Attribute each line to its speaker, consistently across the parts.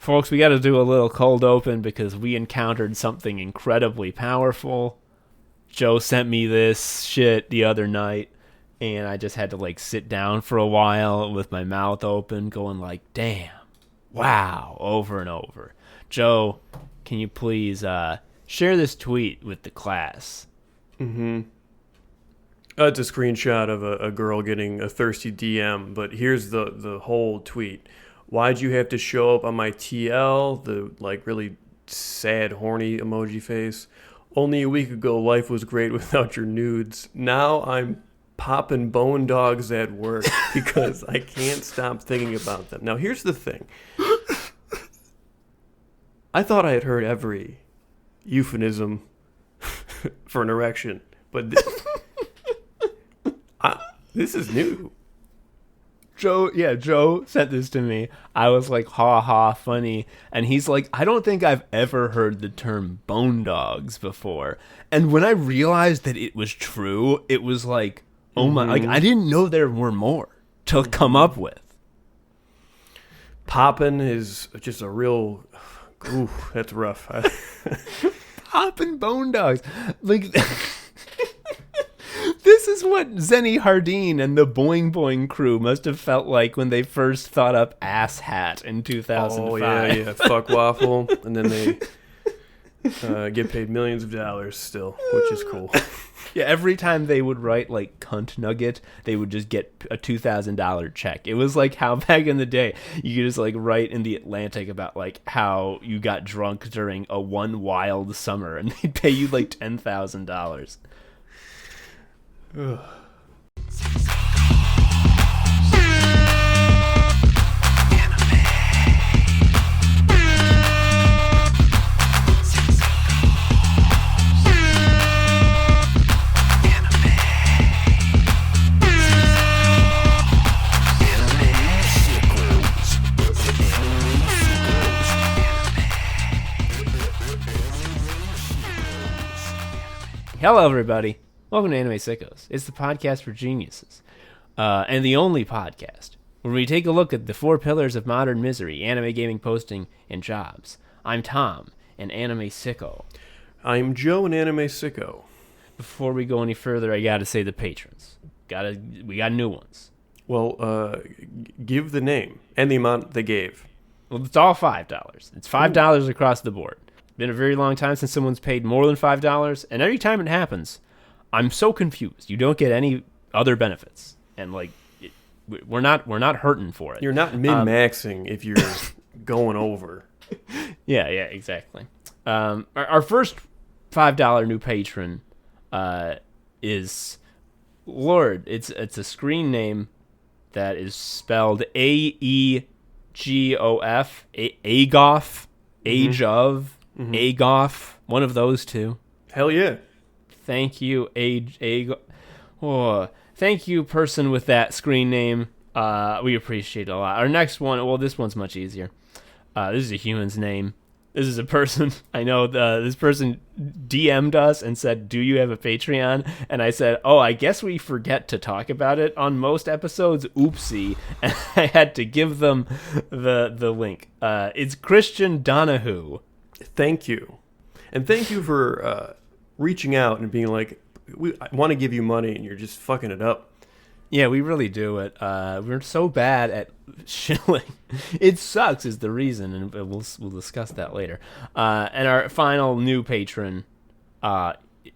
Speaker 1: Folks, we got to do a little cold open because we encountered something incredibly powerful. Joe sent me this shit the other night, and I just had to like sit down for a while with my mouth open, going like, damn, wow, over and over. Joe, can you please share this tweet with the class?
Speaker 2: Mm-hmm. It's a screenshot of a girl getting a thirsty DM, but here's the whole tweet. Why'd you have to show up on my TL? The like really sad, horny emoji face. Only a week ago, life was great without your nudes. Now I'm popping bone dogs at work because I can't stop thinking about them. Now here's the thing. I thought I had heard every euphemism for an erection, but this is new.
Speaker 1: Joe sent this to me. I was like, ha ha, funny. And he's like, I don't think I've ever heard the term bone dogs before. And when I realized that it was true, it was like, oh my, like I didn't know there were more to come up with.
Speaker 2: Poppin' is just a real, ooh, that's rough.
Speaker 1: Poppin' bone dogs. Like, this is what Zenny Hardeen and the Boing Boing crew must have felt like when they first thought up Ass Hat in 2005.
Speaker 2: Oh, yeah. Fuck waffle. And then they get paid millions of dollars still, which is cool.
Speaker 1: Yeah, every time they would write, like, cunt nugget, they would just get a $2,000 check. It was like how back in the day, you could just, like, write in the Atlantic about, like, how you got drunk during a one wild summer, and they'd pay you, like, $10,000.
Speaker 2: Ugh.
Speaker 1: Hello, everybody. Welcome to Anime Sickos. It's the podcast for geniuses, and the only podcast where we take a look at the four pillars of modern misery: anime, gaming, posting, and jobs. I'm Tom, an anime sicko.
Speaker 2: I'm Joe, an anime sicko.
Speaker 1: Before we go any further, I gotta say the patrons. We got new ones.
Speaker 2: Well, give the name and the amount they gave.
Speaker 1: Well, it's all $5. It's $5 across the board. Been a very long time since someone's paid more than $5, and every time it happens, I'm so confused. You don't get any other benefits, and like, we're not hurting for it.
Speaker 2: You're not min-maxing if you're going over.
Speaker 1: Yeah, exactly. Our first $5 new patron is Lord. It's a screen name that is spelled AEGOF, Agoff, Age of, Agoff, one of those two.
Speaker 2: Hell yeah.
Speaker 1: Thank you, thank you, person with that screen name. We appreciate it a lot. Our next one, well, this one's much easier. This is a human's name. This is a person. I know this person DM'd us and said, "Do you have a Patreon?" And I said, "Oh, I guess we forget to talk about it on most episodes. Oopsie!" And I had to give them the link. It's Christian Donahue.
Speaker 2: Thank you, and thank you for reaching out and being like, I want to give you money, and you're just fucking it up.
Speaker 1: Yeah, we really do it. We're so bad at shilling. It sucks is the reason, and we'll discuss that later. And our final new patron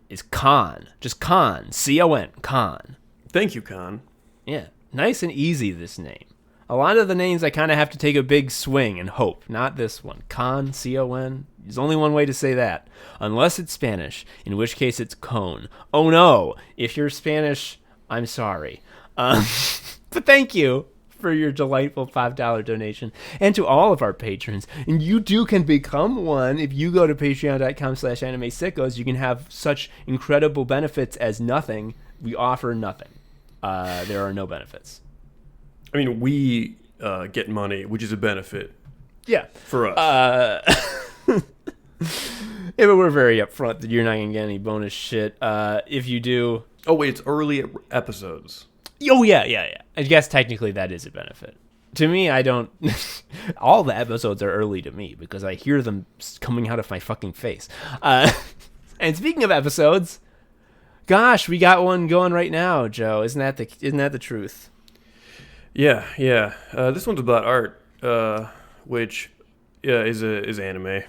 Speaker 1: is Khan. Just Khan. C-O-N. Khan.
Speaker 2: Thank you, Khan.
Speaker 1: Yeah, nice and easy, this name. A lot of the names I kind of have to take a big swing and hope. Not this one. Khan, C-O-N. There's only one way to say that. Unless it's Spanish, in which case it's cone. Oh no! If you're Spanish, I'm sorry. But thank you for your delightful $5 donation. And to all of our patrons. And you too can become one. If you go to patreon.com/animesickos, you can have such incredible benefits as nothing. We offer nothing. There are no benefits.
Speaker 2: I mean, we get money, which is a benefit.
Speaker 1: Yeah.
Speaker 2: For us.
Speaker 1: Yeah, but we're very upfront that you're not going to get any bonus shit. If you do...
Speaker 2: Oh, wait, it's early episodes.
Speaker 1: Oh, yeah. I guess technically that is a benefit. To me, I don't. All the episodes are early to me because I hear them coming out of my fucking face. And speaking of episodes, gosh, we got one going right now, Joe. Isn't that the truth?
Speaker 2: Yeah. This one's about art, which is anime.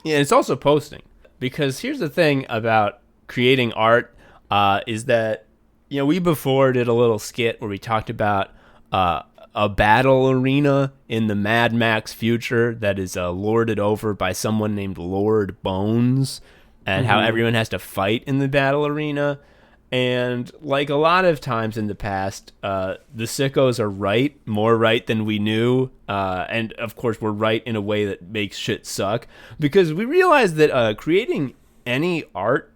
Speaker 1: Yeah, it's also posting, because here's the thing about creating art, is that, we before did a little skit where we talked about a battle arena in the Mad Max future that is lorded over by someone named Lord Bones, and how everyone has to fight in the battle arena. And like a lot of times in the past, the Sickos are right, more right than we knew. And of course, we're right in a way that makes shit suck, because we realize that creating any art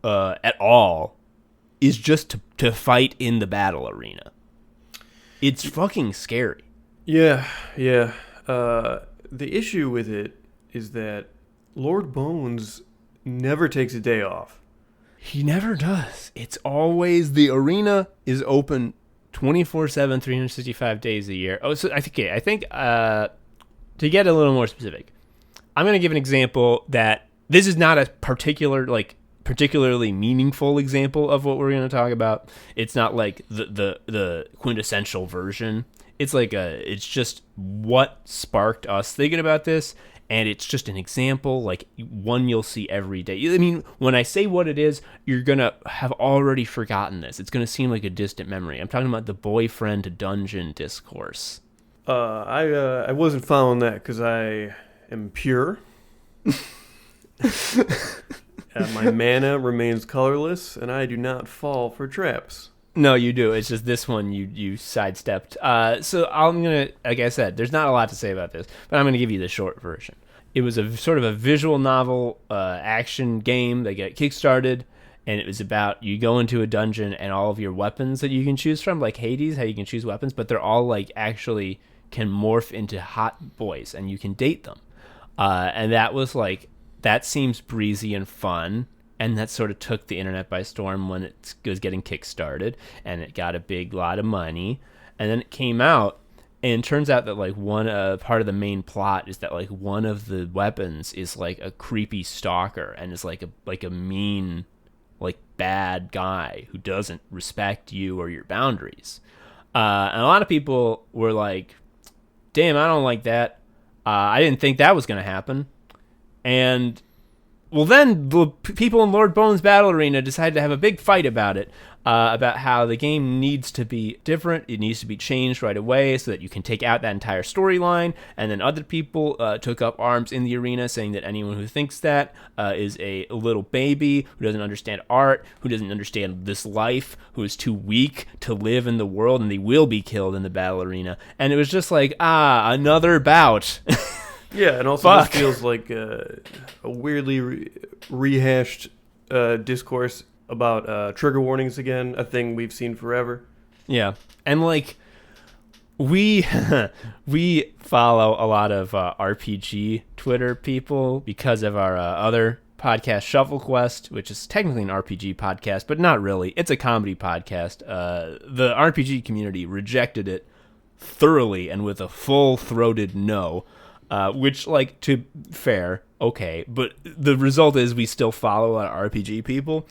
Speaker 1: at all is just to fight in the battle arena. It's fucking scary.
Speaker 2: Yeah. The issue with it is that Lord Bones never takes a day off.
Speaker 1: He never does. It's always, the arena is open 24/7, 365 days a year. Oh, so I think to get a little more specific, I'm going to give an example that this is not a particularly meaningful example of what we're going to talk about. It's not like the quintessential version. It's like it's just what sparked us thinking about this. And it's just an example, like one you'll see every day. I mean, when I say what it is, you're going to have already forgotten this. It's going to seem like a distant memory. I'm talking about the boyfriend dungeon discourse.
Speaker 2: I wasn't following that because I am pure. My mana remains colorless, and I do not fall for traps.
Speaker 1: No, you do. It's just this one you sidestepped. So I'm going to, like I said, there's not a lot to say about this, but I'm going to give you the short version. It was a sort of a visual novel action game that got kickstarted, and it was about, you go into a dungeon and all of your weapons that you can choose from, like Hades, how you can choose weapons, but they're all like actually can morph into hot boys, and you can date them. And that was like, that seems breezy and fun. And that sort of took the internet by storm when it was getting kickstarted, and it got a big lot of money. And then it came out, and it turns out that like one part of the main plot is that like one of the weapons is like a creepy stalker, and is like a mean, like bad guy who doesn't respect you or your boundaries. And a lot of people were like, "Damn, I don't like that. I didn't think that was going to happen." And well, then the people in Lord Bones Battle Arena decided to have a big fight about it, about how the game needs to be different. It needs to be changed right away so that you can take out that entire storyline. And then other people took up arms in the arena, saying that anyone who thinks that is a little baby who doesn't understand art, who doesn't understand this life, who is too weak to live in the world, and they will be killed in the battle arena. And it was just like, another bout.
Speaker 2: Yeah, and also this feels like a weirdly rehashed discourse about trigger warnings again, a thing we've seen forever.
Speaker 1: Yeah, and like we follow a lot of RPG Twitter people because of our other podcast, Shuffle Quest, which is technically an RPG podcast, but not really. It's a comedy podcast. The RPG community rejected it thoroughly and with a full-throated no. Which, like, to fair, okay, but the result is we still follow a lot of RPG people,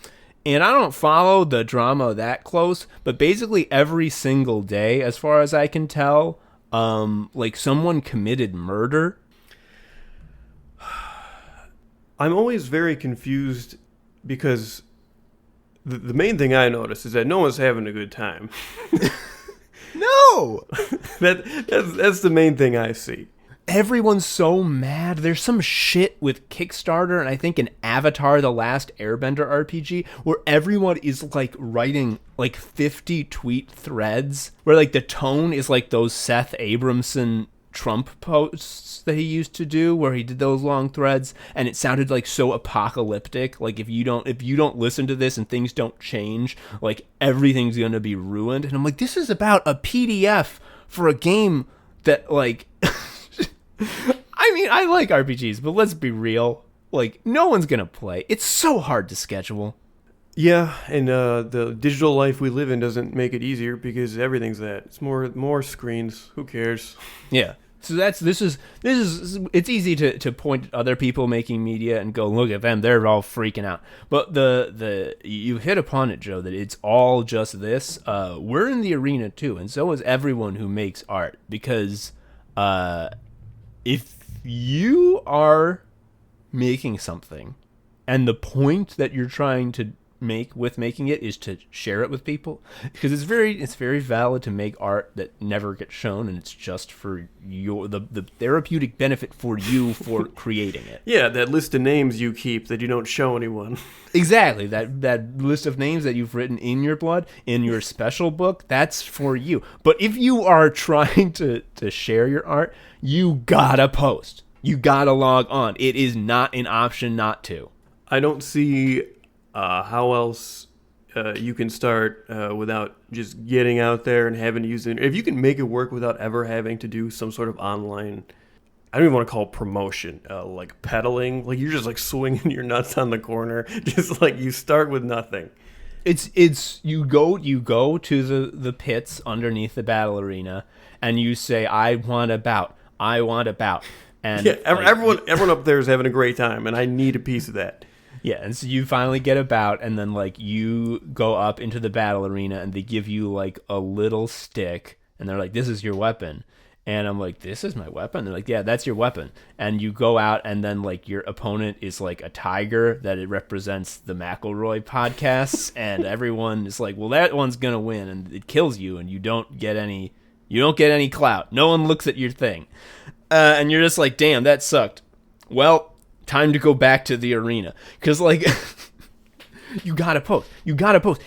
Speaker 1: and I don't follow the drama that close, but basically every single day, as far as I can tell, like, someone committed murder.
Speaker 2: I'm always very confused because the main thing I notice is that no one's having a good time.
Speaker 1: No!
Speaker 2: That's the main thing I see.
Speaker 1: Everyone's so mad. There's some shit with Kickstarter and I think an Avatar The Last Airbender RPG where everyone is like writing like 50 tweet threads where like the tone is like those Seth Abramson Trump posts that he used to do where he did those long threads, and it sounded like so apocalyptic, like if you don't listen to this and things don't change, like everything's gonna be ruined. And I'm like, this is about a PDF for a game that like I mean, I like RPGs, but let's be real. Like, no one's going to play. It's so hard to schedule.
Speaker 2: Yeah, and the digital life we live in doesn't make it easier because everything's that. It's more screens. Who cares?
Speaker 1: Yeah. So this is it's easy to point at other people making media and go look at them, they're all freaking out. But the you hit upon it, Joe, that it's all just this. We're in the arena too, and so is everyone who makes art, because if you are making something and the point that you're trying to make with making it is to share it with people, because it's very valid to make art that never gets shown, and it's just for the therapeutic benefit for you for creating it.
Speaker 2: Yeah, that list of names you keep that you don't show anyone.
Speaker 1: Exactly, that list of names that you've written in your blood in your special book, that's for you. But if you are trying to share your art, you gotta post, you gotta log on. It is not an option not to.
Speaker 2: I don't see how else you can start without just getting out there and having to use it. If you can make it work without ever having to do some sort of online, I don't even want to call it promotion, like peddling. Like you're just like swinging your nuts on the corner. Just like you start with nothing.
Speaker 1: It's you go to the pits underneath the battle arena, and you say, I want a bout, and
Speaker 2: Yeah, everyone up there is having a great time, and I need a piece of that.
Speaker 1: yeah, and so you finally get a bout, and then like you go up into the battle arena, and they give you like a little stick, and they're like, this is your weapon. And I'm like, this is my weapon? They're like, yeah, that's your weapon. And you go out, and then like your opponent is like a tiger that it represents the McElroy podcasts, and everyone is like, well, that one's gonna win, and it kills you, and you don't get any clout. No one looks at your thing, and you're just like, damn, that sucked. Well, time to go back to the arena, because like you gotta post.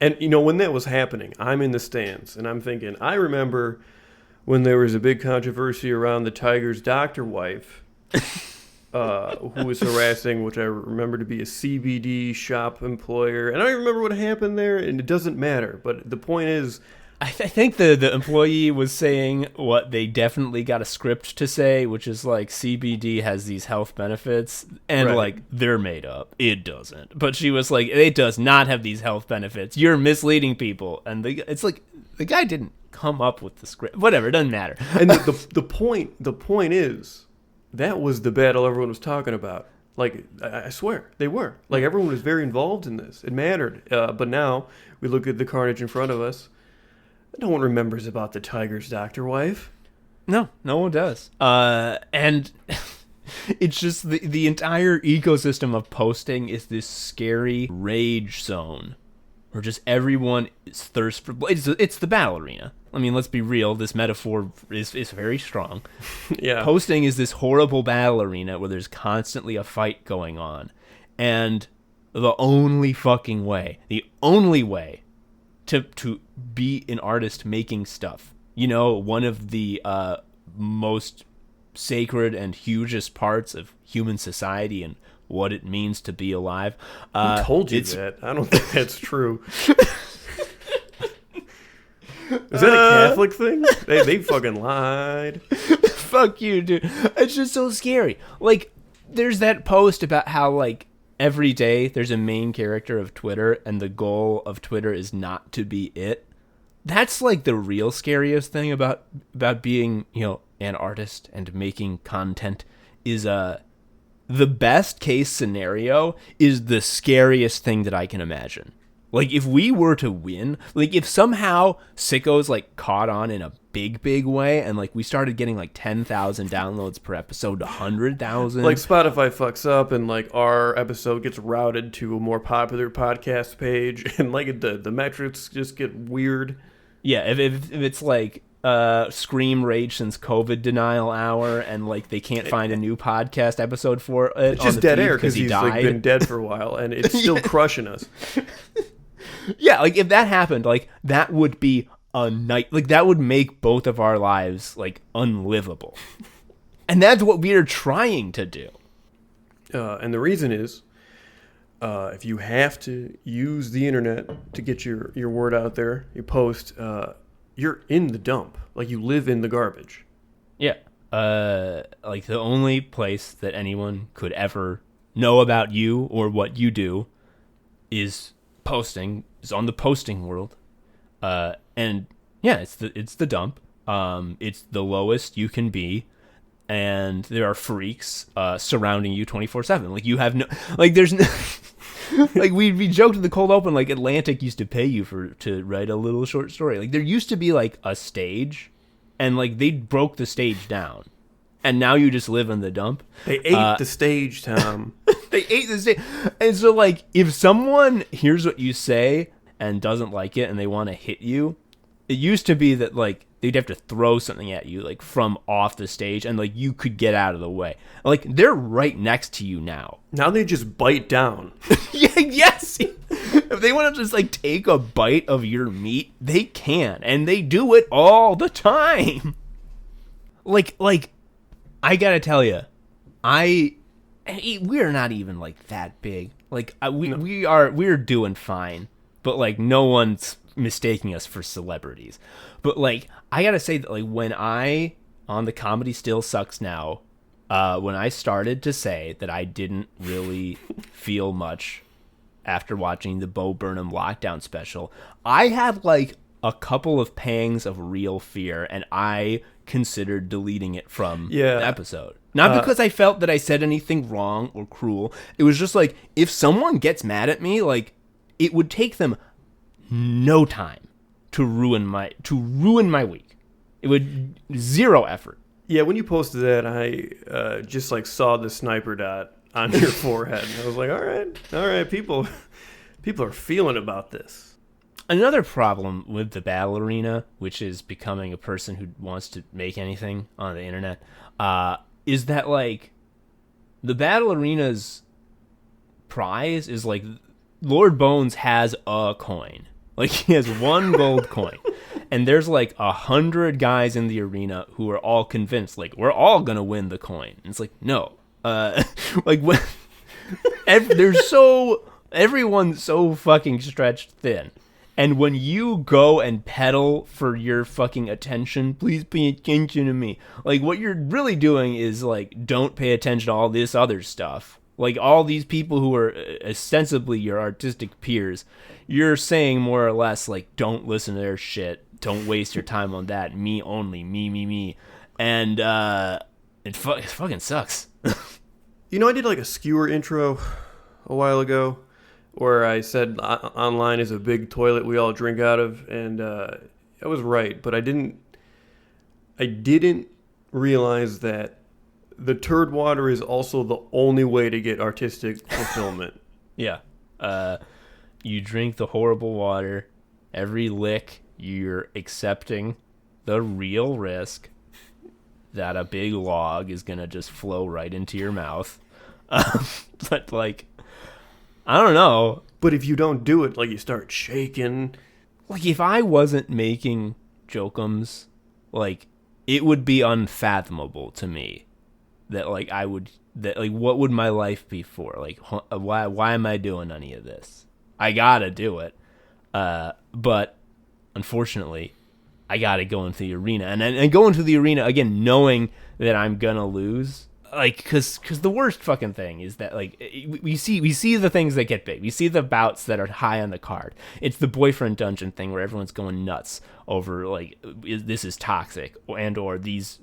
Speaker 2: And you know, when that was happening, I'm in the stands, and I'm thinking, I remember when there was a big controversy around the Tigers' doctor wife, who was harassing, which I remember to be a CBD shop employer. And I don't remember what happened there, and it doesn't matter. But the point is,
Speaker 1: I think the employee was saying what they definitely got a script to say, which is like CBD has these health benefits, and
Speaker 2: right.
Speaker 1: like they're made up. It doesn't. But she was like, it does not have these health benefits. You're misleading people. And it's like the guy didn't come up with the script. Whatever, it doesn't matter.
Speaker 2: And the point is, that was the battle everyone was talking about. Like, I swear, they were. Like, everyone was very involved in this. It mattered. But now, we look at the carnage in front of us. No one remembers about the Tigers' doctor wife.
Speaker 1: No one does. And it's just the entire ecosystem of posting is this scary rage zone where just everyone is thirst for. It's the battle arena. I mean, let's be real. This metaphor is very strong.
Speaker 2: Yeah.
Speaker 1: Posting is this horrible battle arena where there's constantly a fight going on, and the only way to be an artist making stuff, you know, one of the most sacred and hugest parts of human society and what it means to be alive.
Speaker 2: Who told you that? I don't think that's true. Is that a Catholic thing? They fucking lied.
Speaker 1: Fuck you, dude. It's just so scary. Like, there's that post about how, like, every day there's a main character of Twitter, and the goal of Twitter is not to be it. That's, like, the real scariest thing about being, you know, an artist and making content is, the best case scenario is the scariest thing that I can imagine. Like, if we were to win, like, if somehow Sickos, like, caught on in a big way, and, like, we started getting, like, 10,000 downloads per episode to 100,000.
Speaker 2: Like, Spotify fucks up, and, like, our episode gets routed to a more popular podcast page, and, like, the metrics just get weird.
Speaker 1: Yeah, if it's, like, Scream Rage since COVID denial hour, and, like, they can't find a new podcast episode for it.
Speaker 2: It's just dead air because he's
Speaker 1: died.
Speaker 2: Like, been dead for a while, and it's still crushing us.
Speaker 1: Yeah, like, if that happened, like, that would be a night. Like, that would make both of our lives, like, unlivable. And that's what we are trying to do.
Speaker 2: And the reason is, if you have to use the internet to get your word out there, you post, you're in the dump. Like, you live in the garbage.
Speaker 1: Yeah. Like, the only place that anyone could ever know about you or what you do is posting is on the posting world. And yeah, it's the dump. It's the lowest you can be. And there are freaks surrounding you 24/7. Like you have no, like there's no, like we joked in the cold open, like Atlantic used to pay you to write a little short story. Like there used to be like a stage, and like they broke the stage down, and now you just live in the dump.
Speaker 2: They ate the stage, Tom.
Speaker 1: They ate the stage, and so like if someone hears what you say and doesn't like it, and they want to hit you, it used to be that like they'd have to throw something at you like from off the stage, and like you could get out of the way. Like they're right next to you now.
Speaker 2: Now they just bite down.
Speaker 1: Yeah, yes. If they want to just like take a bite of your meat, they can, and they do it all the time. Like I gotta tell you, we're not even like that big. Like we're doing fine, but like no one's mistaking us for celebrities. But like I gotta say that like when I on the Comedy Still Sucks Now, when I started to say that I didn't really feel much after watching the Bo Burnham lockdown special, I had like a couple of pangs of real fear, and I considered deleting it from the episode. Not because I felt that I said anything wrong or cruel. It was just like, if someone gets mad at me, like it would take them no time to ruin my week. It would zero effort.
Speaker 2: Yeah, when you posted that, I just like saw the sniper dot on your forehead, and I was like, all right, people are feeling about this.
Speaker 1: Another problem with the battle arena, which is becoming a person who wants to make anything on the internet, is that like the battle arena's prize is like Lord Bones has a coin. Like he has one gold coin, and there's like 100 guys in the arena who are all convinced like we're all gonna win the coin. And it's like no, like when everyone's so fucking stretched thin. And when you go and peddle for your fucking attention, please pay attention to me. Like, what you're really doing is, like, don't pay attention to all this other stuff. Like, all these people who are ostensibly your artistic peers, you're saying more or less, like, don't listen to their shit. Don't waste your time on that. Me only. Me. And, it fucking sucks.
Speaker 2: You know, I did, like, a skewer intro a while ago, where I said online is a big toilet we all drink out of, and I was right, but I didn't realize that the turd water is also the only way to get artistic fulfillment.
Speaker 1: Yeah. You drink the horrible water. Every lick, you're accepting the real risk that a big log is going to just flow right into your mouth. But, like, I don't know.
Speaker 2: But if you don't do it, like, you start shaking.
Speaker 1: Like, if I wasn't making jokums, like, it would be unfathomable to me that, like, what would my life be for? Like, why am I doing any of this? I gotta do it. But, unfortunately, I gotta go into the arena. And go into the arena, again, knowing that I'm gonna lose. Like, cause the worst fucking thing is that, like, we see the things that get big. We see the bouts that are high on the card. It's the boyfriend dungeon thing where everyone's going nuts over, like, this is toxic, or these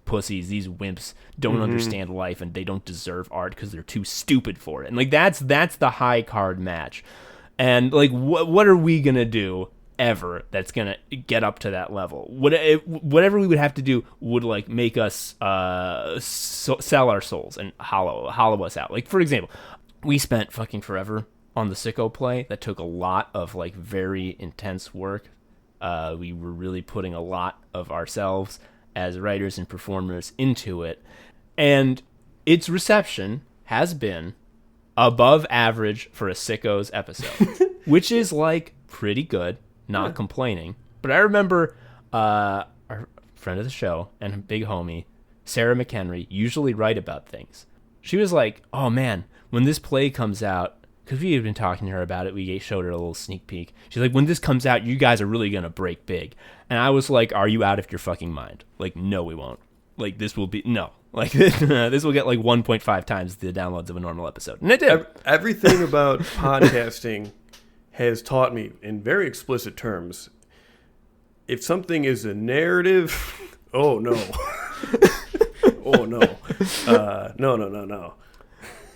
Speaker 1: pussies, these wimps don't understand life and they don't deserve art because they're too stupid for it. And, like, that's the high card match. And, like, what are we gonna do ever that's gonna get up to that level? Whatever we would have to do would, like, make us sell our souls and hollow us out. Like, for example, we spent fucking forever on the Sicko play. That took a lot of, like, very intense work. We were really putting a lot of ourselves as writers and performers into it, and its reception has been above average for a Sickos episode, which is, like, pretty good. Not complaining. But I remember our friend of the show and big homie, Sarah McHenry, usually write about things. She was like, oh man, when this play comes out, because we had been talking to her about it, we showed her a little sneak peek. She's like, when this comes out, you guys are really going to break big. And I was like, are you out of your fucking mind? Like, no, we won't. Like, this will be, no. Like, this will get like 1.5 times the downloads of a normal episode. And it did.
Speaker 2: Everything about podcasting has taught me in very explicit terms, if something is a narrative, oh no. Oh no. No.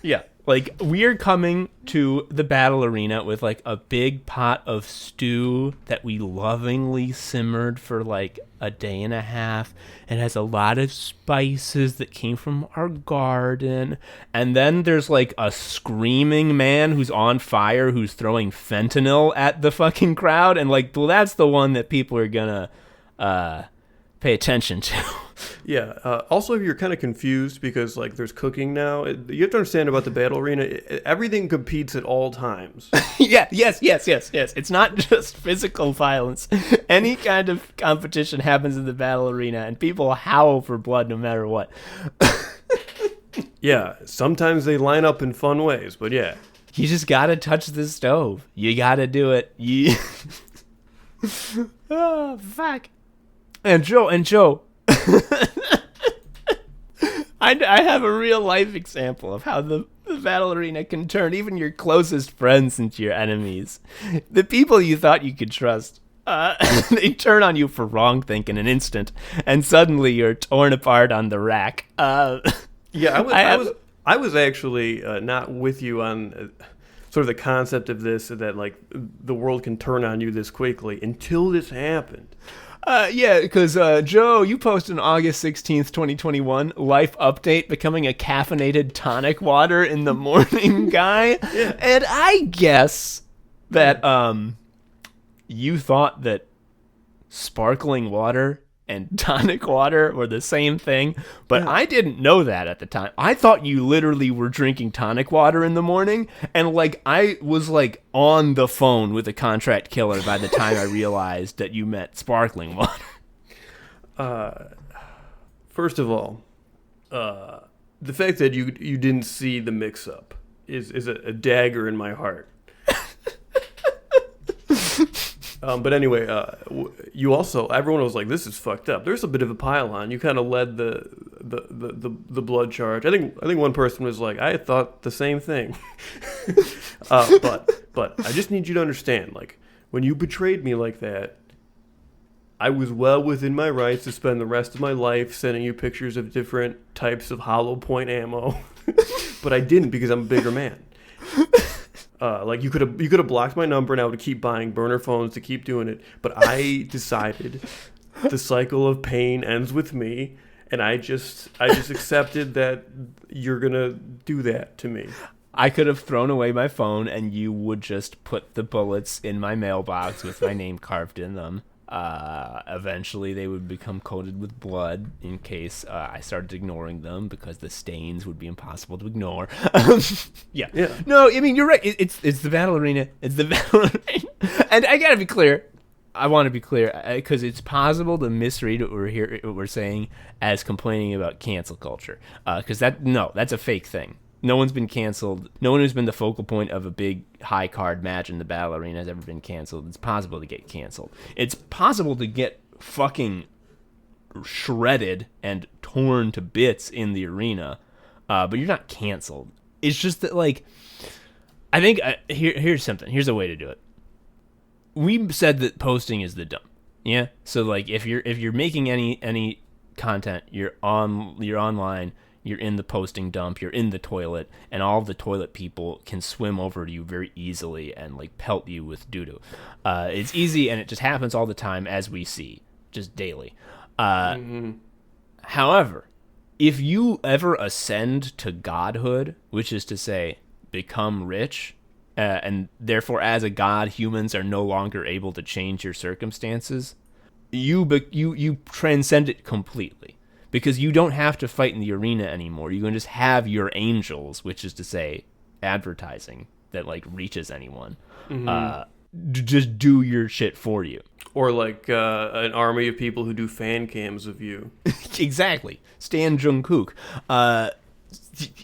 Speaker 1: Yeah. Like, we're coming to the battle arena with, like, a big pot of stew that we lovingly simmered for, like, a day and a half. It has a lot of spices that came from our garden. And then there's, like, a screaming man who's on fire who's throwing fentanyl at the fucking crowd. And, like, well, that's the one that people are gonna pay attention to.
Speaker 2: Yeah. Also, if you're kind of confused because like there's cooking now, you have to understand about the battle arena. Everything competes at all times.
Speaker 1: Yes. It's not just physical violence. Any kind of competition happens in the battle arena, and people howl for blood no matter what.
Speaker 2: Yeah. Sometimes they line up in fun ways, but yeah.
Speaker 1: You just gotta touch the stove. You gotta do it. Oh, fuck. And Joe. I have a real life example of how the battle arena can turn even your closest friends into your enemies. The people you thought you could trust, they turn on you for wrong think in an instant, and suddenly you're torn apart on the rack.
Speaker 2: Yeah, I was actually not with you on sort of the concept of this, that like the world can turn on you this quickly until this happened.
Speaker 1: Yeah, because Joe, you posted on August 16th, 2021, life update, becoming a caffeinated tonic water in the morning guy.
Speaker 2: Yeah.
Speaker 1: And I guess that you thought that sparkling water and tonic water were the same thing, but
Speaker 2: Yeah.
Speaker 1: I didn't know that at the time. I thought you literally were drinking tonic water in the morning, and like I was like on the phone with a contract killer by the time I realized that you meant sparkling water.
Speaker 2: First of all, the fact that you didn't see the mix-up is a dagger in my heart. But anyway, you also, everyone was like, "This is fucked up." There's a bit of a pile-on. You kind of led the blood charge. I think one person was like, "I thought the same thing." But I just need you to understand, like, when you betrayed me like that, I was well within my rights to spend the rest of my life sending you pictures of different types of hollow point ammo, but I didn't because I'm a bigger man. Like you could have blocked my number and I would keep buying burner phones to keep doing it. But I decided the cycle of pain ends with me, and I just accepted that you're gonna do that to me.
Speaker 1: I could have thrown away my phone and you would just put the bullets in my mailbox with my name carved in them. Eventually they would become coated with blood in case I started ignoring them, because the stains would be impossible to ignore. Yeah. No, I mean, you're right. It's the battle arena. It's the battle arena. And I gotta be clear. I want to be clear, because it's possible to misread what we're saying as complaining about cancel culture. Because that's a fake thing. No one's been canceled. No one who's been the focal point of a big high card match in the battle arena has ever been canceled. It's possible to get canceled. It's possible to get fucking shredded and torn to bits in the arena, but you're not canceled. It's just that, like, I think here's something. Here's a way to do it. We said that posting is the dump. Yeah. So like, if you're making any content, you're online. You're in the posting dump, you're in the toilet, and all of the toilet people can swim over to you very easily and like pelt you with doo-doo. It's easy, and it just happens all the time, as we see, just daily. However, if you ever ascend to godhood, which is to say, become rich, and therefore as a god, humans are no longer able to change your circumstances, you transcend it completely. Because you don't have to fight in the arena anymore. You can just have your angels, which is to say, advertising that like reaches anyone, just do your shit for you.
Speaker 2: Or like an army of people who do fan cams of you.
Speaker 1: Exactly, Stan Jungkook.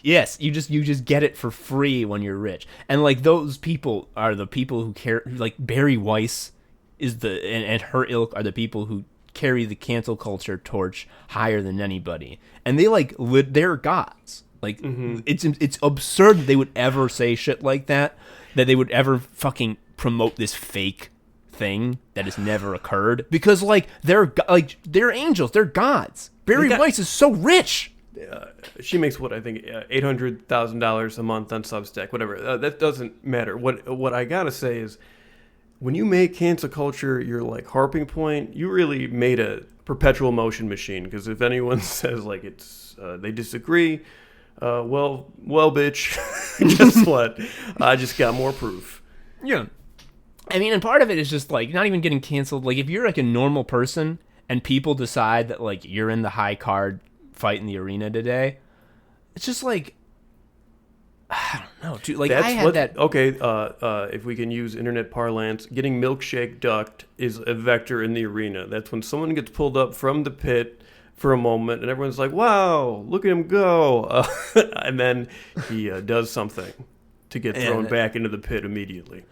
Speaker 1: Yes, you just get it for free when you're rich, and like those people are the people who care. Like Barry Weiss is and her ilk are the people who carry the cancel culture torch higher than anybody, and they like they're gods. Like it's absurd that they would ever say shit like that they would ever fucking promote this fake thing that has never occurred because like they're angels, they're gods. Barry Weiss is so rich.
Speaker 2: She makes what I think $800,000 a month on Substack, whatever. That doesn't matter. What I gotta say is, when you make cancel culture your like harping point, you really made a perpetual motion machine. Because if anyone says like it's they disagree, well, bitch, guess what? I just got more proof.
Speaker 1: Yeah. I mean, and part of it is just, like, not even getting canceled. Like, if you're, like, a normal person and people decide that, like, you're in the high card fight in the arena today, it's just, like, I don't know, dude. Like,
Speaker 2: Okay, if we can use internet parlance, getting milkshake ducked is a vector in the arena. That's when someone gets pulled up from the pit for a moment and everyone's like, wow, look at him go. And then he does something to get thrown back into the pit immediately.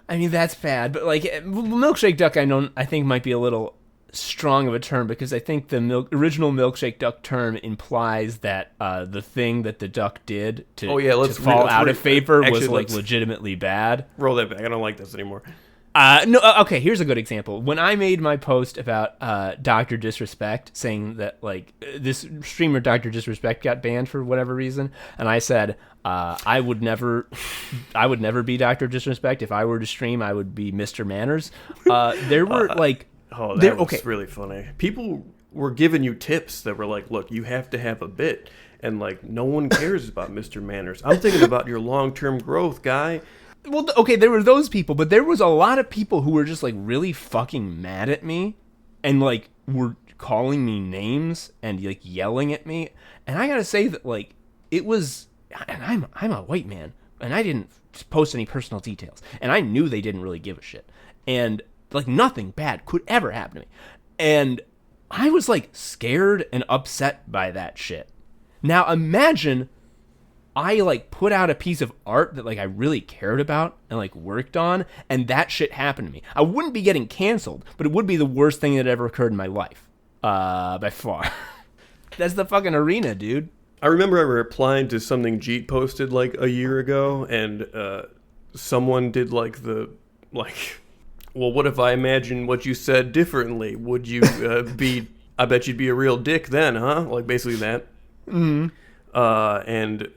Speaker 1: I mean, that's bad, but like milkshake duck, I think might be a little strong of a term because I think the original milkshake duck term implies that the thing that the duck did to fall out of favor was like legitimately bad.
Speaker 2: Roll that back. I don't like this anymore.
Speaker 1: No, okay, here's a good example. When I made my post about Dr. Disrespect, saying that like this streamer Dr. Disrespect got banned for whatever reason, and I said I would never be Dr. Disrespect. If I were to stream, I would be Mr. Manners. There were like,
Speaker 2: that was really funny. People were giving you tips that were like, look, you have to have a bit, and like no one cares about Mr. Manners. I'm thinking about your long-term growth, guy.
Speaker 1: Well, okay, there were those people, but there was a lot of people who were just, like, really fucking mad at me and, like, were calling me names and, like, yelling at me. And I gotta say that, like, it was... And I'm a white man, and I didn't post any personal details. And I knew they didn't really give a shit. And, like, nothing bad could ever happen to me. And I was, like, scared and upset by that shit. Now, imagine... I, like, put out a piece of art that, like, I really cared about and, like, worked on, and that shit happened to me. I wouldn't be getting canceled, but it would be the worst thing that ever occurred in my life. By far. That's the fucking arena, dude.
Speaker 2: I remember I replying to something Jeet posted, like, a year ago, and someone did, like, well, what if I imagine what you said differently? Would you I bet you'd be a real dick then, huh? Like, basically that.
Speaker 1: Mm-hmm.
Speaker 2: And...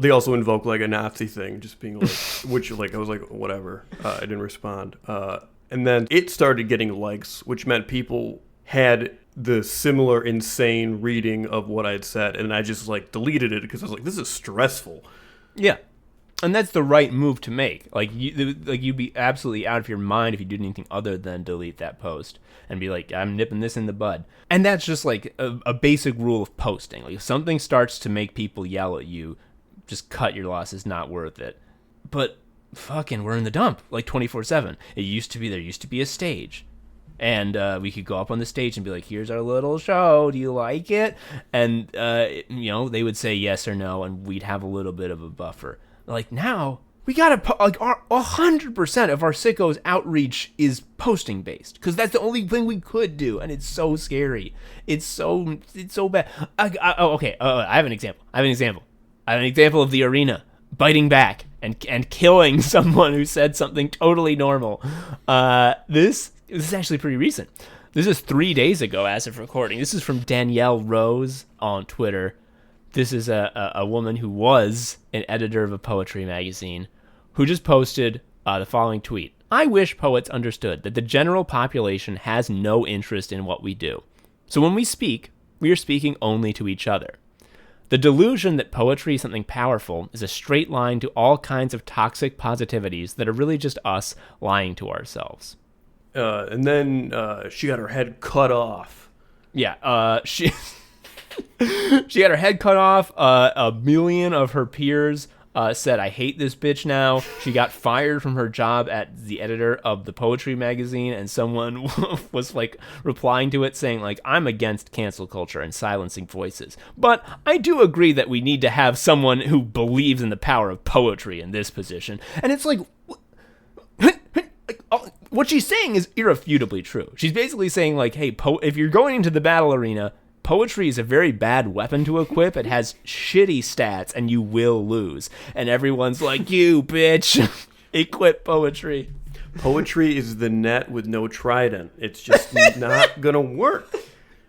Speaker 2: They also invoke like a Nazi thing, just being like, which like I was like, whatever. I didn't respond. And then it started getting likes, which meant people had the similar insane reading of what I'd said, and I just like deleted it because I was like, this is stressful.
Speaker 1: Yeah, and that's the right move to make. Like you'd be absolutely out of your mind if you did anything other than delete that post and be like, I'm nipping this in the bud. And that's just like a basic rule of posting. Like if something starts to make people yell at you, just cut your losses, not worth it. But fucking, we're in the dump like 24/7. There used to be a stage, and we could go up on the stage and be like, here's our little show, do you like it? And they would say yes or no, and we'd have a little bit of a buffer. Like now we gotta like 100% of our Sickos outreach is posting based because that's the only thing we could do, and it's so scary. It's so bad. Okay, I have an example. I have an example of the arena biting back and killing someone who said something totally normal. This is actually pretty recent. This is 3 days ago as of recording. This is from Danielle Rose on Twitter. This is a woman who was an editor of a poetry magazine who just posted the following tweet. I wish poets understood that the general population has no interest in what we do. So when we speak, we are speaking only to each other. The delusion that poetry is something powerful is a straight line to all kinds of toxic positivities that are really just us lying to ourselves.
Speaker 2: And then she got her head cut off.
Speaker 1: Yeah, she got her head cut off. A million of her peers said, I hate this bitch now. She got fired from her job at the editor of the poetry magazine, and someone was like replying to it saying like, I'm against cancel culture and silencing voices, but I do agree that we need to have someone who believes in the power of poetry in this position. And it's like what she's saying is irrefutably true. She's basically saying like, hey, if you're going into the battle arena, poetry is a very bad weapon to equip. It has shitty stats, and you will lose. And everyone's like, you bitch. He quit poetry.
Speaker 2: Poetry is the net with no trident. It's just not gonna work.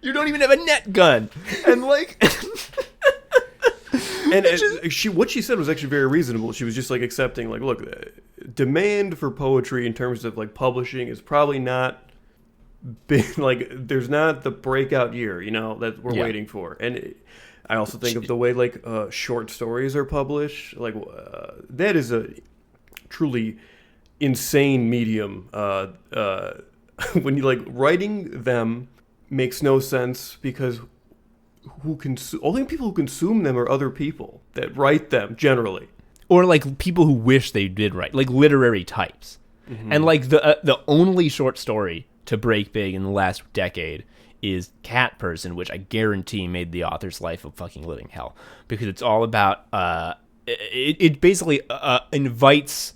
Speaker 1: You don't even have a net gun. And like...
Speaker 2: And what she said was actually very reasonable. She was just like accepting, like, look, demand for poetry in terms of like publishing is probably not big. Like, there's not the breakout year, you know, that we're waiting for. And I also think of the way like short stories are published. Like, that is a truly insane medium. When you like writing them makes no sense because only people who consume them are other people that write them generally,
Speaker 1: or like people who wish they did write, like literary types. And like the only short story to break big in the last decade is Cat Person, which I guarantee made the author's life a fucking living hell, because it's all about it basically invites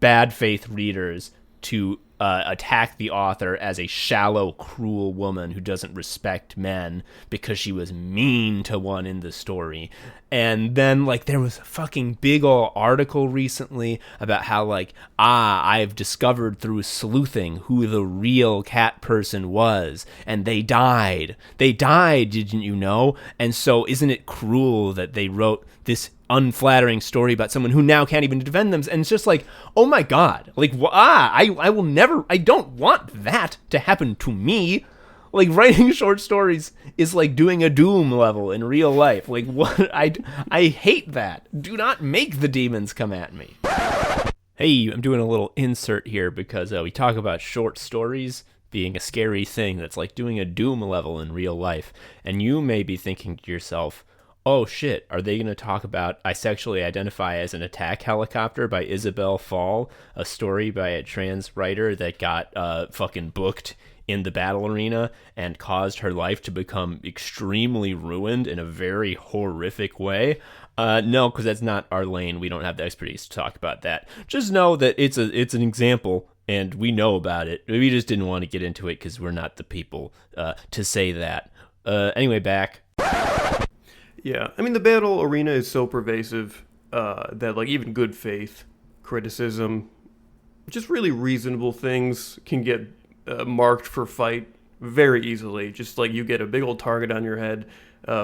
Speaker 1: bad faith readers to attack the author as a shallow, cruel woman who doesn't respect men because she was mean to one in the story. And then, like, there was a fucking big ol' article recently about how, like, I've discovered through sleuthing who the real Cat Person was, and they died. They died, didn't you know? And so isn't it cruel that they wrote this unflattering story about someone who now can't even defend them? And it's just like, oh my God, like, I will never, I don't want that to happen to me. Like, writing short stories is like doing a Doom level in real life. Like, what? I hate that. Do not make the demons come at me. Hey, I'm doing a little insert here because we talk about short stories being a scary thing that's like doing a Doom level in real life. And you may be thinking to yourself, oh shit, are they going to talk about I Sexually Identify as an Attack Helicopter by Isabel Fall, a story by a trans writer that got fucking booked in the battle arena and caused her life to become extremely ruined in a very horrific way? No, because that's not our lane. We don't have the expertise to talk about that. Just know that it's an example, and we know about it. We just didn't want to get into it because we're not the people to say that. Anyway, back.
Speaker 2: Yeah, I mean, the battle arena is so pervasive that, like, even good faith criticism, just really reasonable things can get marked for fight very easily. Just like you get a big old target on your head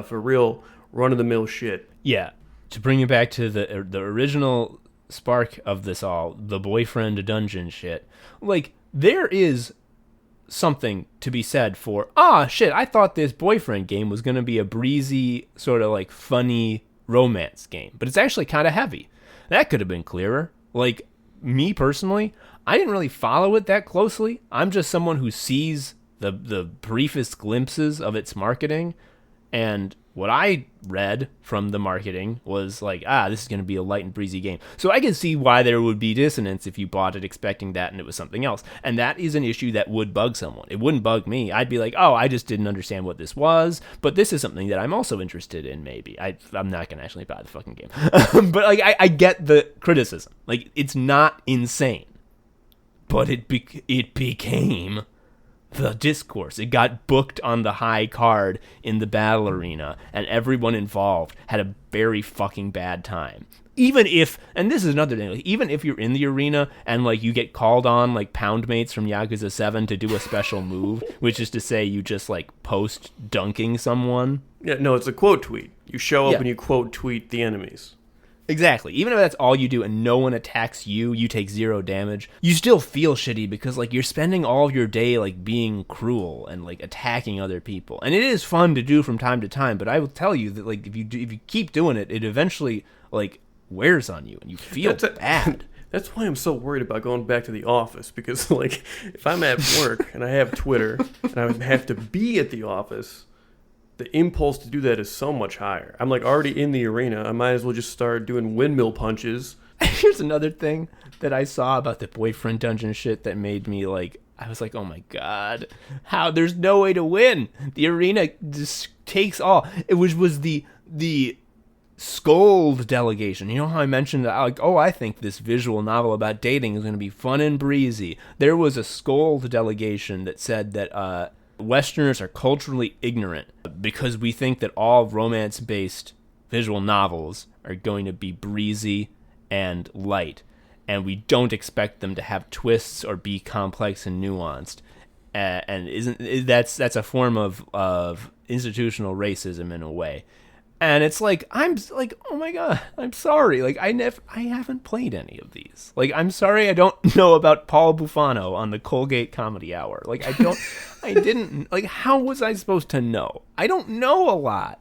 Speaker 2: for real run-of-the-mill shit.
Speaker 1: Yeah, to bring it back to the original spark of this all, the boyfriend dungeon shit, like, there is something to be said for, shit, I thought this boyfriend game was going to be a breezy, sort of like funny romance game, but it's actually kind of heavy. That could have been clearer. Like, me personally, I didn't really follow it that closely. I'm just someone who sees the briefest glimpses of its marketing, and what I read from the marketing was like, this is going to be a light and breezy game. So I can see why there would be dissonance if you bought it expecting that and it was something else. And that is an issue that would bug someone. It wouldn't bug me. I'd be like, I just didn't understand what this was, but this is something that I'm also interested in, maybe. I'm not going to actually buy the fucking game. But like, I get the criticism. Like, it's not insane. But it became the discourse. It got booked on the high card in the battle arena, and everyone involved had a very fucking bad time. Even if, and this is another thing, like, even if you're in the arena and like you get called on like pound mates from Yakuza 7 to do a special move, which is to say you just like post dunking someone.
Speaker 2: Yeah, no, it's a quote tweet. You show up and you quote tweet the enemies.
Speaker 1: Exactly. Even if that's all you do and no one attacks you, you take 0 damage, you still feel shitty because like you're spending all of your day like being cruel and like attacking other people. And it is fun to do from time to time, but I will tell you that like if you keep doing it, it eventually like wears on you and you feel bad.
Speaker 2: That's why I'm so worried about going back to the office, because like if I'm at work and I have Twitter and I have to be at the office, the impulse to do that is so much higher. I'm like already in the arena. I might as well just start doing windmill punches.
Speaker 1: Here's another thing that I saw about the boyfriend dungeon shit that made me like, I was like, oh my God, how there's no way to win. The arena just takes all. It was the Scold delegation. You know how I mentioned that, like, I think this visual novel about dating is going to be fun and breezy. There was a Scold delegation that said that Westerners are culturally ignorant because we think that all romance-based visual novels are going to be breezy and light. and we don't expect them to have twists or be complex and nuanced. And that's a form of institutional racism in a way. And it's like, I'm like, oh my God, I'm sorry. Like, I haven't played any of these. Like, I'm sorry I don't know about Paul Bufano on the Colgate Comedy Hour. Like, I didn't, like, how was I supposed to know? I don't know a lot.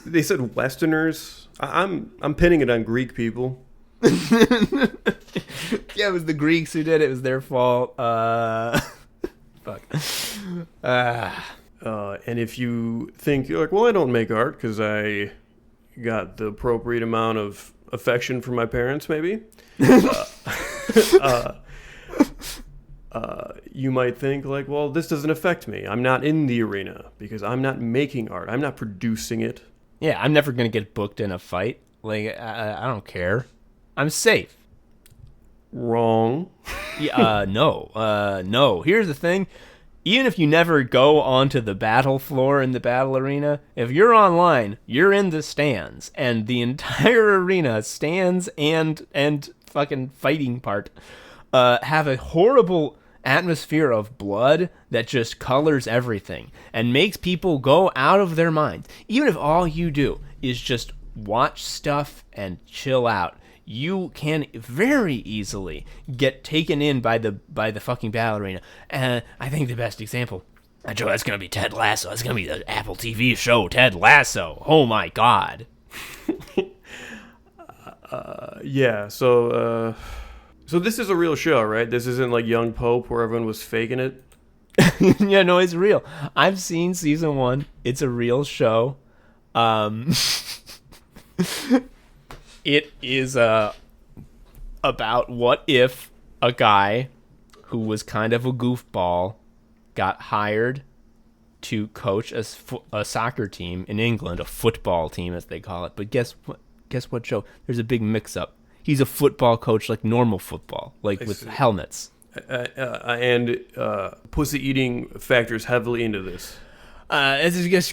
Speaker 2: They said Westerners. I'm pinning it on Greek people.
Speaker 1: Yeah, it was the Greeks who did it. It was their fault. Fuck.
Speaker 2: And if you think, you're like, well, I don't make art because I got the appropriate amount of affection from my parents, maybe. You might think, like, well, this doesn't affect me. I'm not in the arena because I'm not making art. I'm not producing it.
Speaker 1: Yeah, I'm never going to get booked in a fight. Like, I don't care. I'm safe.
Speaker 2: Wrong.
Speaker 1: Yeah, no. Here's the thing. Even if you never go onto the battle floor in the battle arena, if you're online, you're in the stands, and the entire arena, stands and fucking fighting part, have a horrible atmosphere of blood that just colors everything and makes people go out of their minds. Even if all you do is just watch stuff and chill out, you can very easily get taken in by the fucking battle arena. And I think the best example, Joe, that's going to be Ted Lasso. That's going to be the Apple TV show Ted Lasso. Oh my God.
Speaker 2: Yeah, so this is a real show, right? This isn't like Young Pope where everyone was faking it?
Speaker 1: Yeah, no, it's real. I've seen season 1. It's a real show. It is about what if a guy who was kind of a goofball got hired to coach a soccer team in England, a football team as they call it. But guess what, Joe? There's a big mix-up. He's a football coach like normal football, like with helmets.
Speaker 2: And pussy eating factors heavily into this.
Speaker 1: It's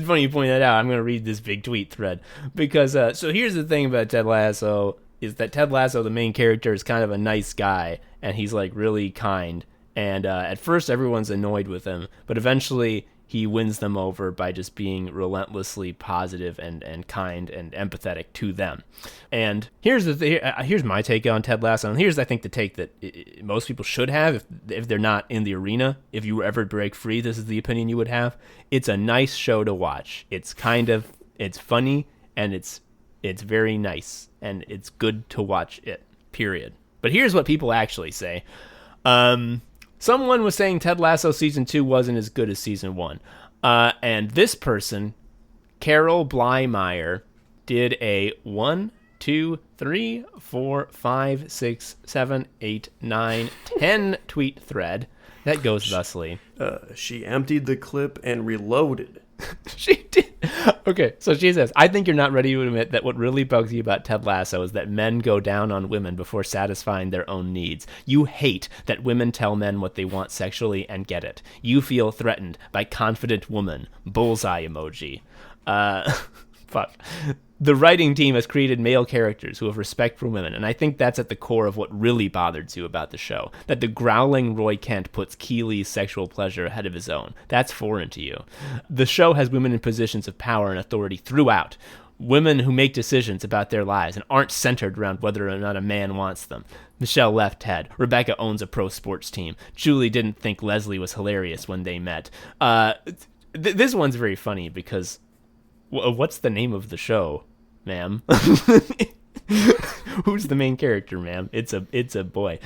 Speaker 1: funny you point that out. I'm going to read this big tweet thread because so here's the thing about Ted Lasso is that Ted Lasso, the main character, is kind of a nice guy and he's like really kind. And at first everyone's annoyed with him, but eventually he wins them over by just being relentlessly positive and kind and empathetic to them. And here's here's my take on Ted Lasso, and here's I think the take that most people should have if they're not in the arena. If you ever break free, this is the opinion you would have. It's a nice show to watch. It's funny and it's very nice and it's good to watch it. Period. But here's what people actually say. Someone was saying Ted Lasso season 2 wasn't as good as season 1. And this person, Carol Blymeyer, did a 1, 2, 3, 4, 5, 6, 7, 8, 9, 10 tweet thread that goes thusly.
Speaker 2: She emptied the clip and reloaded.
Speaker 1: She did. Okay, so she says, I think you're not ready to admit that what really bugs you about Ted Lasso is that men go down on women before satisfying their own needs. You hate that women tell men what they want sexually and get it. You feel threatened by confident woman. Bullseye emoji. Fuck. The writing team has created male characters who have respect for women, and I think that's at the core of what really bothers you about the show. That the growling Roy Kent puts Keeley's sexual pleasure ahead of his own. That's foreign to you. The show has women in positions of power and authority throughout. Women who make decisions about their lives and aren't centered around whether or not a man wants them. Michelle left Ted. Rebecca owns a pro sports team. Julie didn't think Leslie was hilarious when they met. This one's very funny because what's the name of the show, ma'am? Who's the main character, ma'am? It's a boy.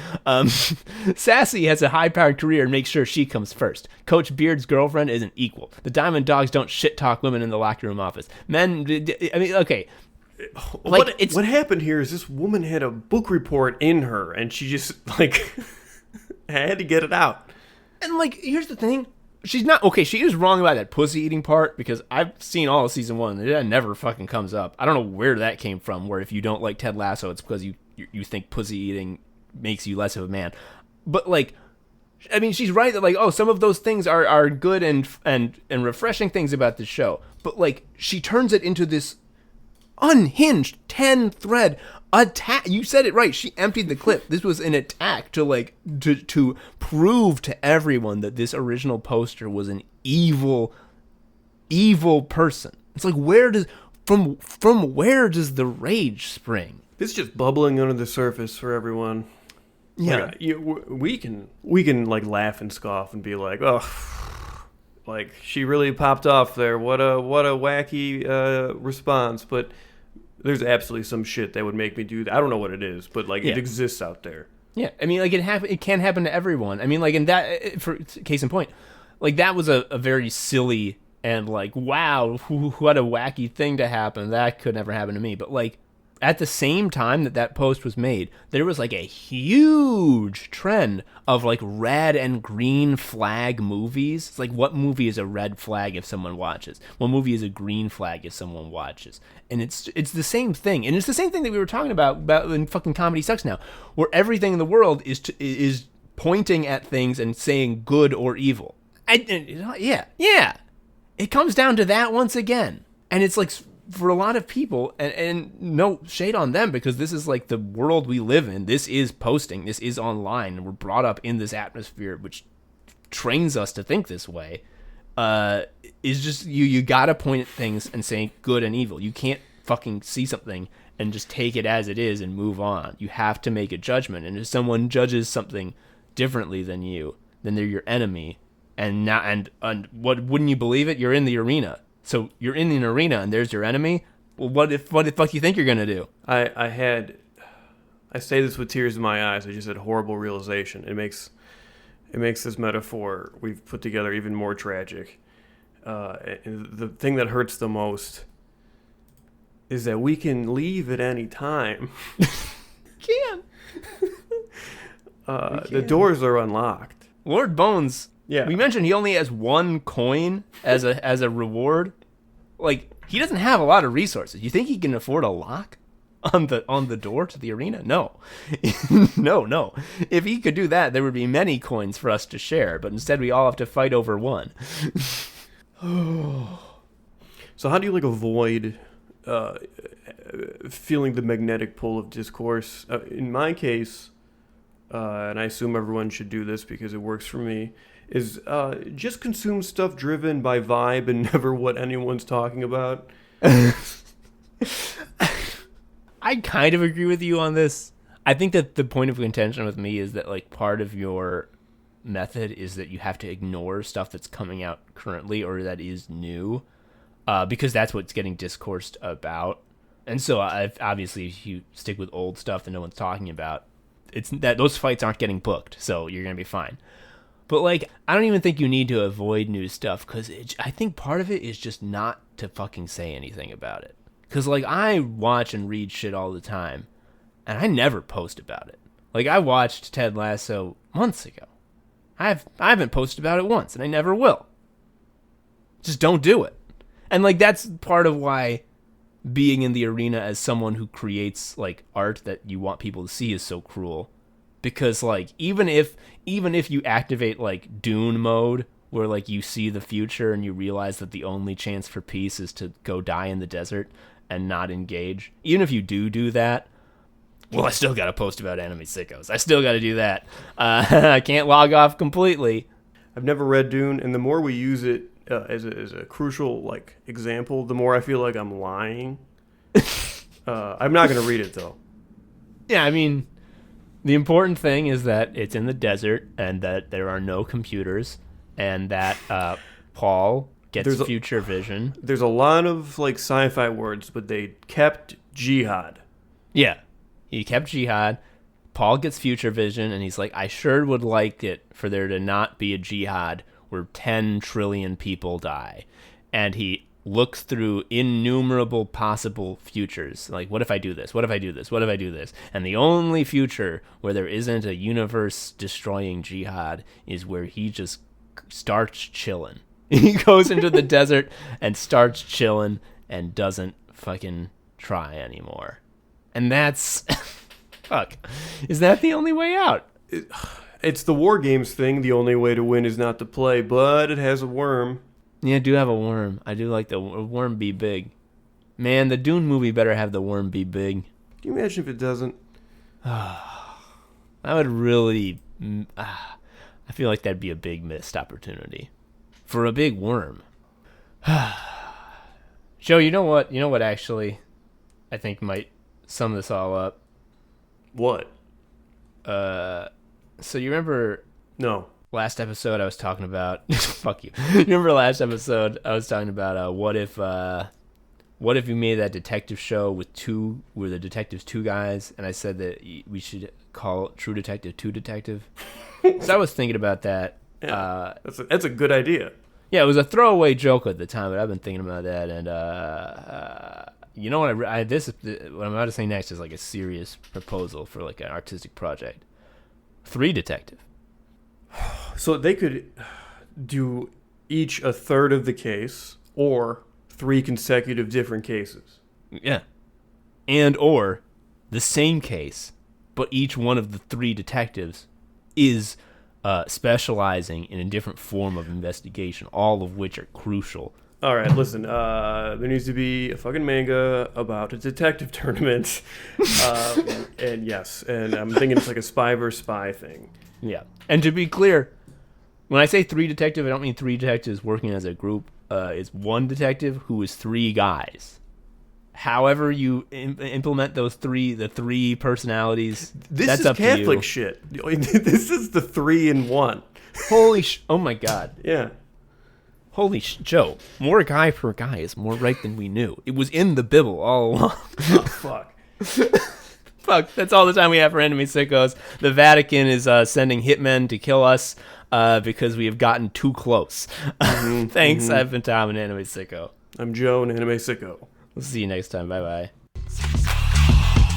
Speaker 1: Sassy has a high-powered career and makes sure she comes first. Coach Beard's girlfriend isn't equal. The Diamond Dogs don't shit-talk women in the locker room office. Men, I mean, okay.
Speaker 2: Like, what happened here is this woman had a book report in her, and she just, like, had to get it out.
Speaker 1: And, like, here's the thing. She's not okay. She is wrong about that pussy eating part because I've seen all of season 1. And it never fucking comes up. I don't know where that came from. Where if you don't like Ted Lasso, it's because you think pussy eating makes you less of a man. But like, I mean, she's right that like, oh, some of those things are good and refreshing things about the show. But like, she turns it into this unhinged 10 thread attack. You said it right. She emptied the clip. This was an attack to like to prove to everyone that this original poster was an evil person. It's like, where does from where does the rage spring?
Speaker 2: It's just bubbling under the surface for everyone.
Speaker 1: Yeah,
Speaker 2: like, we can like laugh and scoff and be like, oh, like she really popped off there. What a wacky response. But there's absolutely some shit that would make me do that. I don't know what it is, but like it exists out there.
Speaker 1: Yeah, I mean, like it can happen to everyone. I mean, like in that, for case in point, like that was a very silly and like, wow, what a wacky thing to happen. That could never happen to me. But like at the same time that post was made, there was like a huge trend of like red and green flag movies. It's like, what movie is a red flag if someone watches? What movie is a green flag if someone watches? And it's the same thing. And it's the same thing that we were talking about in fucking Comedy Sucks Now, where everything in the world is pointing at things and saying good or evil. Yeah. It comes down to that once again. And it's like, for a lot of people, and no shade on them, because this is like the world we live in. This is posting. This is online. And we're brought up in this atmosphere, which trains us to think this way. Is just you gotta point at things and say good and evil. You can't fucking see something and just take it as it is and move on. You have to make a judgment. And if someone judges something differently than you, then they're your enemy. And what, wouldn't you believe it? You're in the arena. So you're in an arena and there's your enemy. Well, what the fuck you think you're gonna do?
Speaker 2: I say this with tears in my eyes. I just had a horrible realization. It makes this metaphor we've put together even more tragic. The thing that hurts the most is that we can leave at any time.
Speaker 1: Can.
Speaker 2: The doors are unlocked.
Speaker 1: Lord Bones.
Speaker 2: Yeah.
Speaker 1: We mentioned he only has one coin as a reward. Like, he doesn't have a lot of resources. You think he can afford a lock on the door to the arena? No. No. If he could do that, there would be many coins for us to share, but instead we all have to fight over one.
Speaker 2: So how do you like avoid feeling the magnetic pull of discourse? In my case, and I assume everyone should do this because it works for me, is just consume stuff driven by vibe and never what anyone's talking about.
Speaker 1: I kind of agree with you on this. I think that the point of contention with me is that like part of your method is that you have to ignore stuff that's coming out currently or that is new, because that's what's getting discoursed about. And so obviously if you stick with old stuff that no one's talking about, it's that those fights aren't getting booked, so you're gonna be fine. But like, I don't even think you need to avoid new stuff, because I think part of it is just not to fucking say anything about it. Because like, I watch and read shit all the time, and I never post about it. Like, I watched Ted Lasso months ago. I haven't posted about it once, and I never will. Just don't do it. And like, that's part of why being in the arena as someone who creates like art that you want people to see is so cruel. Because like, even if you activate like Dune mode, where like you see the future and you realize that the only chance for peace is to go die in the desert and not engage, even if you do that, well, I still gotta post about anime sickos. I still gotta do that. I can't log off completely.
Speaker 2: I've never read Dune, and the more we use it as a crucial like example, the more I feel like I'm lying. I'm not gonna read it though.
Speaker 1: Yeah, I mean, the important thing is that it's in the desert and that there are no computers and that Paul gets future vision.
Speaker 2: There's a lot of like sci-fi words, but they kept jihad.
Speaker 1: Yeah, he kept jihad. Paul gets future vision, and he's like, I sure would like it for there to not be a jihad where 10 trillion people die. And he looks through innumerable possible futures. Like, what if I do this? What if I do this? What if I do this? And the only future where there isn't a universe-destroying jihad is where he just starts chilling. He goes into the desert and starts chilling and doesn't fucking try anymore. And that's... Fuck. Is that the only way out?
Speaker 2: It's the War Games thing. The only way to win is not to play, but it has a worm.
Speaker 1: Yeah, I do have a worm. I do like the worm be big. Man, the Dune movie better have the worm be big.
Speaker 2: Can you imagine if it doesn't?
Speaker 1: I would really... I feel like that'd be a big missed opportunity. For a big worm. Joe, you know what? You know what actually I think might sum this all up?
Speaker 2: What?
Speaker 1: So you remember...
Speaker 2: No.
Speaker 1: Last episode I was talking about... Fuck you. You remember last episode I was talking about what if you made that detective show where the detectives two guys, and I said that we should call True Detective 2 Detective? So I was thinking about that.
Speaker 2: Yeah, that's a good idea.
Speaker 1: Yeah, it was a throwaway joke at the time, but I've been thinking about that, and you know what? What I'm about to say next is like a serious proposal for like an artistic project. 3 Detective.
Speaker 2: So they could do each a third of the case, or 3 consecutive different cases.
Speaker 1: Yeah, and or the same case, but each one of the 3 detectives is specializing in a different form of investigation, all of which are crucial.
Speaker 2: All right, listen, there needs to be a fucking manga about a detective tournament. And yes, and I'm thinking it's like a spy versus spy thing.
Speaker 1: Yeah, and to be clear, when I say 3 detective, I don't mean 3 detectives working as a group. It's 1 detective who is 3 guys. However you implement the 3 personalities, that's up to you. This is
Speaker 2: Catholic shit. This is the 3-in-1.
Speaker 1: Holy oh my God.
Speaker 2: Yeah.
Speaker 1: Holy Joe, more guy per guy is more right than we knew. It was in the Bible all along.
Speaker 2: Oh, fuck.
Speaker 1: Fuck, that's all the time we have for Enemy Sickos. The Vatican is sending hitmen to kill us because we have gotten too close. Thanks, I've been Tom, an Anime Sicko.
Speaker 2: I'm Joe, an Anime Sicko.
Speaker 1: We'll see you next time. Bye-bye.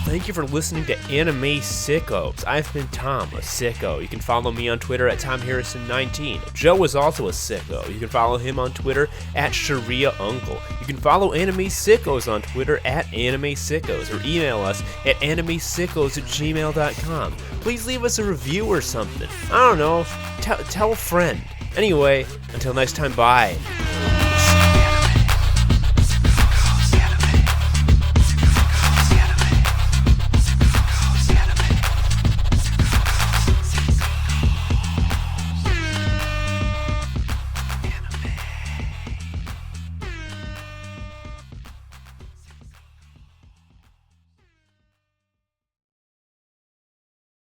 Speaker 1: Thank you for listening to Anime Sickos. I've been Tom, a sicko. You can follow me on Twitter at TomHarrison19. Joe is also a sicko. You can follow him on Twitter at ShariaUncle. You can follow Anime Sickos on Twitter at Anime Sickos, or email us at animesickos@gmail.com. Please leave us a review or something. I don't know. Tell a friend. Anyway, until next time, bye.